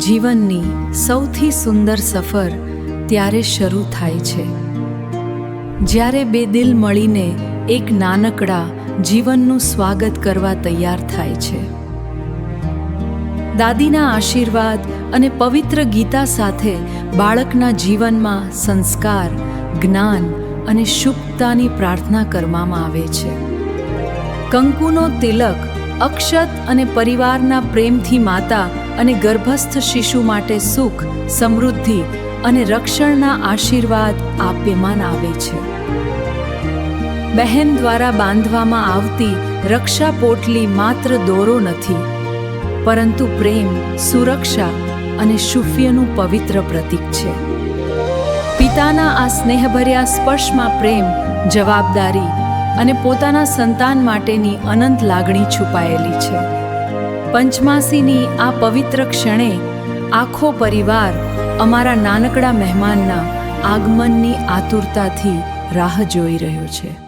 જીવનની સૌથી સુંદર સફર ત્યારે શરૂ થાય છે જ્યારે બે દિલ મળીને એક નાનકડા જીવનનું સ્વાગત કરવા તૈયાર થાય છે. દાદીના આશીર્વાદ અને પવિત્ર ગીતા સાથે બાળકના જીવનમાં સંસ્કાર, જ્ઞાન અને શુભતાની પ્રાર્થના કરવામાં આવે છે. કંકુનો તિલક અક્ષત અને પરિવારના પ્રેમથી માતા અને ગર્ભસ્થ શિશુ માટે સુખ, સમૃદ્ધિ અને રક્ષણના આશીર્વાદ આપેમાન આવે છે. બહેન દ્વારા બાંધવામાં આવતી રક્ષા પોટલી માત્ર દોરો નથી, પરંતુ પ્રેમ, સુરક્ષા અને શુભ્યનું પવિત્ર પ્રતીક છે. પિતાના આ સ્નેહભર્યા સ્પર્શમાં પ્રેમ, જવાબદારી અને પોતાના સંતાન માટેની અનંત લાગણી છુપાયેલી છે. પંચમાસીની આ પવિત્ર ક્ષણે આખો પરિવાર અમારા નાનકડા મહેમાનના આગમનની આતુરતાથી રાહ જોઈ રહ્યો છે.